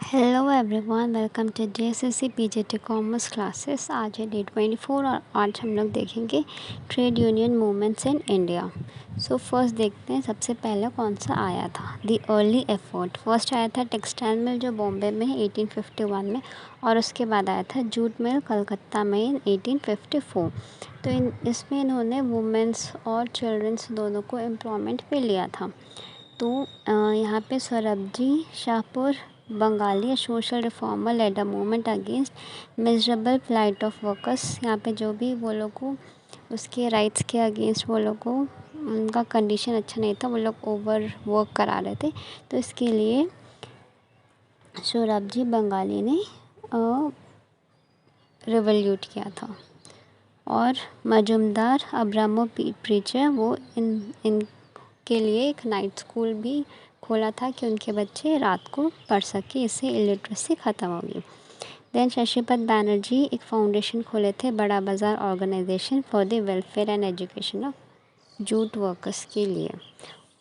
Hello everyone, welcome to JSSC PGT commerce classes. आज है day 24 और आज हम लोग देखेंगे trade union movements in India. So first देखते हैं सबसे पहले कौन सा आया था। द अर्ली एफर्ट फर्स्ट आया था टेक्सटाइल मिल जो बॉम्बे में है 1851 में, और उसके बाद आया था जूट मिल कलकत्ता में इन 1854। तो इसमें इन्होंने वुमेंस और चिल्ड्रंस दोनों को एम्प्लॉयमेंट पे लिया था। तो यहाँ पे Sorabji Shahpur Bengali social reformer led a movement against miserable flight of workers. यहाँ पे जो भी वो लोग को उसके राइट्स के अगेंस्ट वो लोग को उनका कंडीशन अच्छा नहीं था, वो लोग ओवर वर्क करा रहे थे। तो इसके लिए सोराबजी बंगाली ने रिवोल्यूट किया था। और मजुमदार अब्रामो प्रीचर वो इनके लिए एक नाइट स्कूल भी खोला था कि उनके बच्चे रात को पढ़ सके, इससे इलिटरेसी ख़त्म होगी। देन शशिपत बैनर्जी एक फाउंडेशन खोले थे, Bara Bazar organisation for the welfare and education of jute workers के लिए।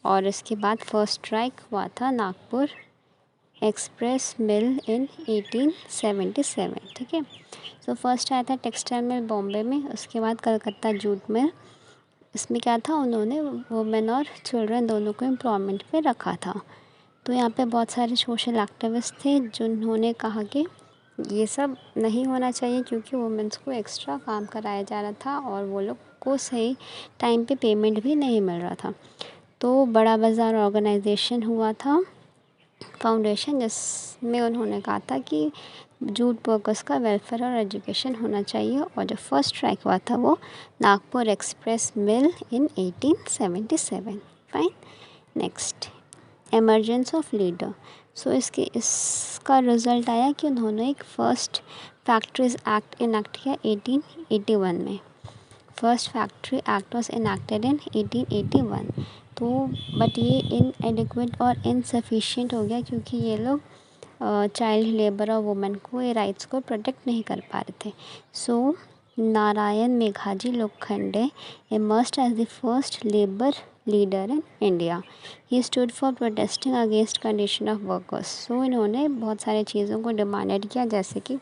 और इसके बाद फर्स्ट स्ट्राइक हुआ था नागपुर एक्सप्रेस मिल इन 1877। ठीक है, तो फर्स्ट आया था टेक्सटाइल मिल बॉम्बे में, उसके बाद कलकत्ता जूट मिल। इसमें क्या था, उन्होंने वुमेन और चिल्ड्रन दोनों को एम्प्लॉयमेंट पे रखा था। तो यहाँ पे बहुत सारे सोशल एक्टिविस्ट थे जिन्होंने कहा कि ये सब नहीं होना चाहिए क्योंकि वुमेन्स को एक्स्ट्रा काम कराया जा रहा था और वो लोग को सही टाइम पे पेमेंट भी नहीं मिल रहा था। तो बड़ा बाज़ार ऑर्गेनाइजेशन हुआ था फाउंडेशन, जिसमें उन्होंने कहा था कि जूट वर्कर्स का वेलफेयर और एजुकेशन होना चाहिए। और जो फर्स्ट स्ट्राइक हुआ था वो Nagpur Express mill in 1877। Fine, next emergence of leader. So इसका रिज़ल्ट आया कि उन्होंने एक फ़र्स्ट फैक्ट्रीज एक्ट इनैक्ट किया 1881 में। First factory act was enacted in 1881। तो बट ये इनएडिक्वेट और इनसफिशिएंट हो गया क्योंकि ये लोग चाइल्ड लेबर और वुमेन को ये राइट्स को प्रोटेक्ट नहीं कर पा रहे थे। सो Narayan Meghaji Lokhande emerged as the first labor leader in India. He stood for protesting against condition of workers. So इन्होंने बहुत सारी चीज़ों को डिमांडेड किया, जैसे कि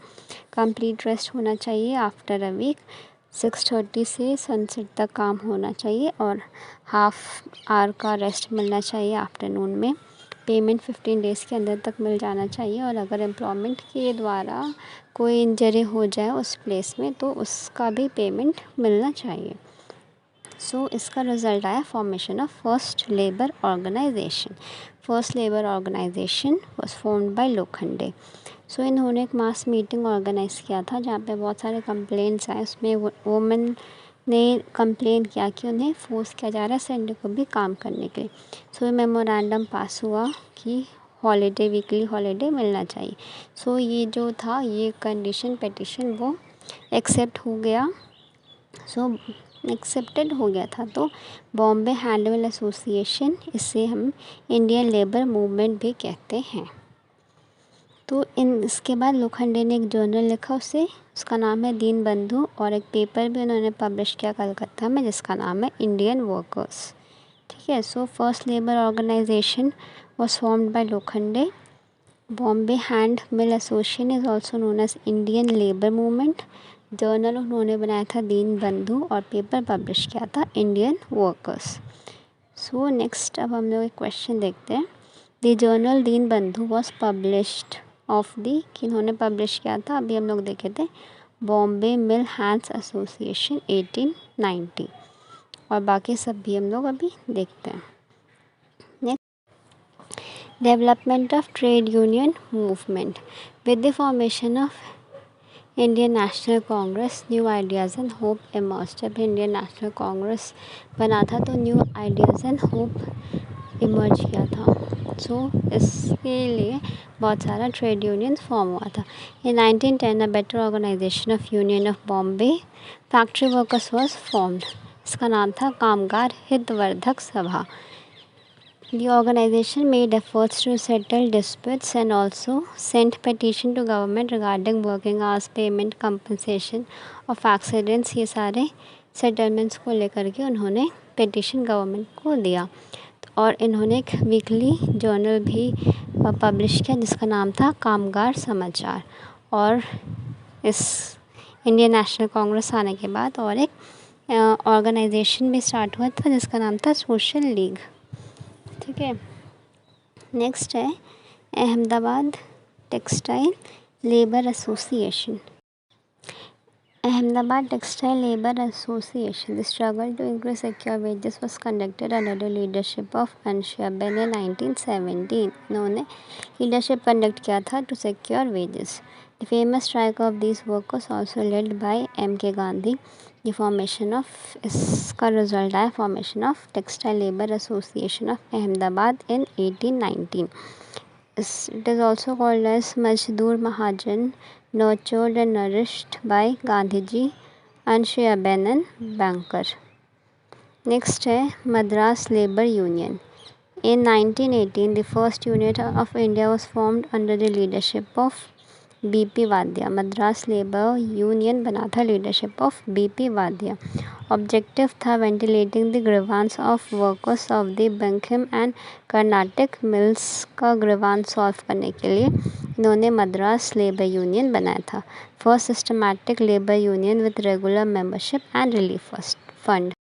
कंप्लीट रेस्ट होना चाहिए आफ्टर अ वीक, 6:30 से सनसेट तक काम होना चाहिए और हाफ आवर का रेस्ट मिलना चाहिए आफ्टरनून में। पेमेंट 15 डेज़ के अंदर तक मिल जाना चाहिए और अगर एम्प्लॉयमेंट के द्वारा कोई इंजरी हो जाए उस प्लेस में तो उसका भी पेमेंट मिलना चाहिए। सो इसका रिज़ल्ट आया formation of first labour organisation. First labour organisation was formed by Lokhande. So इन्होंने एक मास मीटिंग ऑर्गेनाइज़ किया था जहाँ पे बहुत सारे कंप्लेंट्स आए। उसमें वुमेन ने कंप्लेन किया कि उन्हें फोर्स किया जा रहा है संडे को भी काम करने के लिए। सो मेमोरेंडम पास हुआ कि हॉलीडे, वीकली हॉलीडे मिलना चाहिए। सो ये जो था ये कंडीशन पेटिशन वो एक्सेप्ट हो गया। सो एक्सेप्टेड हो गया था। तो बॉम्बे हैंडमिल एसोसिएशन, इसे हम इंडियन लेबर मूवमेंट भी कहते हैं। तो इसके बाद लोखंडे ने एक जर्नल लिखा उसका नाम है दीन बंधु, और एक पेपर भी उन्होंने पब्लिश किया कलकत्ता में जिसका नाम है इंडियन वर्कर्स। ठीक है, so first labour organisation was formed by Lokhande. Bombay hand mill association is also known as Indian labour movement. Journal उन्होंने बनाया था दीन बंधु और पेपर पब्लिश किया था इंडियन वर्कर्स। सो नेक्स्ट अब हम लोग एक क्वेश्चन देखते हैं। द जर्नल दीन बंधु वॉज पब्लिश्ड ऑफ दी, कि इन्होंने पब्लिश किया था, अभी हम लोग देखे थे बॉम्बे मिल हैंड्स एसोसिएशन 1890, और बाकी सब भी हम लोग अभी देखते हैं। Next, development of trade union movement. With the formation of Indian national Congress new ideas and hope emerge. जब इंडियन नेशनल कांग्रेस बना था तो new ideas and hope emerge किया था। सो इसके लिए बहुत सारा ट्रेड यूनियन फॉर्म हुआ था। In 1910 a better organisation of union of Bombay factory workers was formed. इसका नाम था कामगार हितवर्धक सभा। The organization made efforts to settle disputes and also sent petition to government regarding working hours, payment, compensation of accidents। ये सारे settlements को लेकर के उन्होंने petition गवर्नमेंट को दिया। तो और इन्होंने एक वीकली जर्नल भी पब्लिश किया जिसका नाम था कामगार समाचार। और इस इंडियन नेशनल कांग्रेस आने के बाद और एक ऑर्गेनाइजेशन भी स्टार्ट हुआ था जिसका नाम था सोशल लीग। ठीक है, नेक्स्ट है Ahmedabad textile labour association. Ahmedabad Textile Labor Association, the struggle to increase secure wages was conducted under the leadership of Anshiya Ben in 1917. इन्होंने leadership conduct किया था to secure wages. The famous strike of these workers also led by M.K. Gandhi. The formation of इसका result आया formation of Textile Labor Association of Ahmedabad in 1819. It is also called as Mazdoor Mahajan, nurtured and nourished by Gandhiji, Anshiya Ben and banker. Next है Madras Labour Union. In 1918, the first unit of India was formed under the leadership of B.P. Vadya. Madras labour union बना था leadership of B.P. Wadia. Objective था ventilating the grievances of workers of the Buckingham and Carnatic mills का grievances solve करने के लिए इन्होंने Madras labour union बनाया था। First systematic labour union with regular membership and relief fund.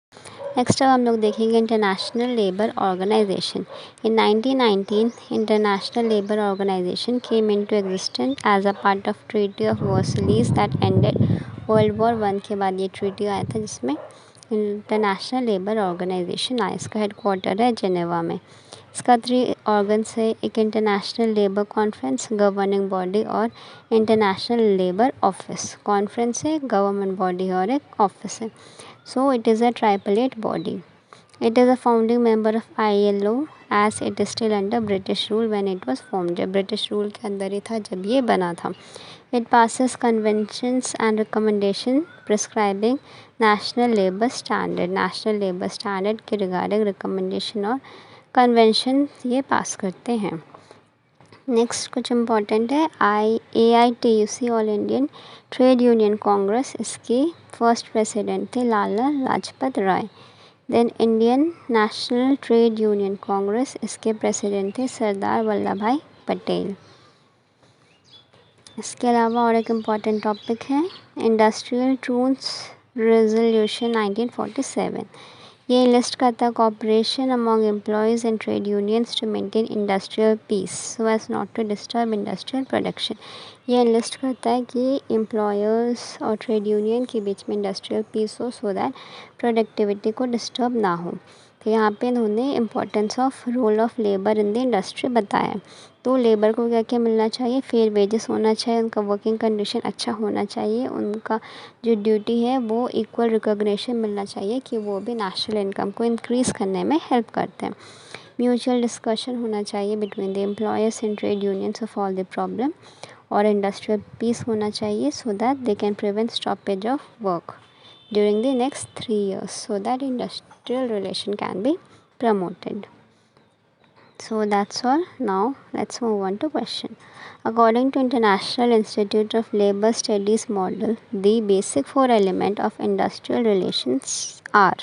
Next अब हम लोग देखेंगे international labour organisation. In 1919 international labour organisation came into existence as a part of treaty of वर्सलीज that ended world war 1 के बाद ये treaty आया था जिसमें इंटरनेशनल लेबर ऑर्गेनाइजेशन आया। इसका हेडक्वार्टर है जेनेवा में। इसका 3 ऑर्गन्स है, एक international labour conference, governing body और इंटरनेशनल लेबर ऑफिस। कॉन्फ्रेंस है, गवर्नमेंट बॉडी और एक ऑफिस है। So it is a tripartite body. It is a founding member of ILO as it is still under British rule when it was formed. जब British rule के अंदर ही था जब ये बना था। It passes conventions and recommendation prescribing national labor standard. National labor standard के regarding recommendation और convention ये पास करते हैं। नेक्स्ट कुछ इम्पॉर्टेंट है AITUC all Indian trade union congress. इसके फर्स्ट प्रेसिडेंट थे Lala Lajpat Rai. Then Indian national trade union congress, इसके प्रेसिडेंट थे सरदार वल्लभ भाई पटेल। इसके अलावा और एक इम्पॉर्टेंट टॉपिक है इंडस्ट्रियल ट्रूथ्स रेजोल्यूशन 1947। ये लिस्ट करता है cooperation among employees and trade unions to maintain industrial peace so as not to disturb industrial production. ये लिस्ट करता है कि एम्प्लॉयर्स और ट्रेड यूनियन के बीच में इंडस्ट्रियल पीस हो सो दैट प्रोडक्टिविटी को डिस्टर्ब ना हो। तो यहाँ पे इन्होंने importance of role of labour in the industry बताया। तो लेबर को क्या क्या मिलना चाहिए, फेयर वेजेस होना चाहिए, उनका वर्किंग कंडीशन अच्छा होना चाहिए, उनका जो ड्यूटी है वो इक्वल रिकॉग्निशन मिलना चाहिए कि वो भी नेशनल इनकम को इंक्रीज़ करने में हेल्प करते हैं। म्यूचुअल डिस्कशन होना चाहिए between the employers and trade unions of all the problem. और इंडस्ट्रियल पीस होना चाहिए so that they can prevent stoppage of work during the next 3 years so that industrial relation can be promoted. So that's all. Now let's move on to question. According to International Institute of Labor Studies model, the basic 4 elements of industrial relations are.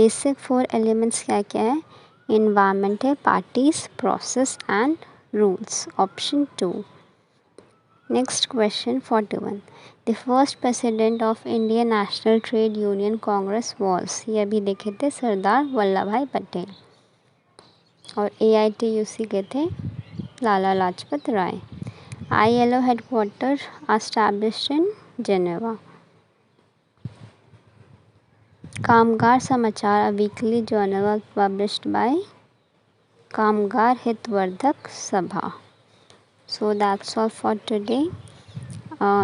Basic 4 elements क्या क्या है? Environmental, parties, process and rules. Option 2. Next question 41. The first president of Indian National Trade Union Congress was, ये अभी देखे थे, सरदार वल्लभ भाई पटेल। और AITUC के थे लाला लाजपत राय। ILO headquarter established in Geneva. कामगार समाचार a weekly journal published by कामगार हितवर्धक सभा। So that's all for today.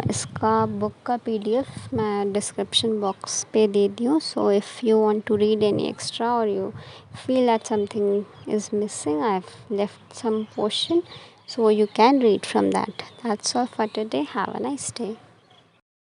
इसका बुक का PDF मैं डिस्क्रिप्शन बॉक्स पे दे दी हूँ। So if you want to read any extra or you feel that something is missing, I have left some portion, so you can read from that. That's all for today. Have a nice day.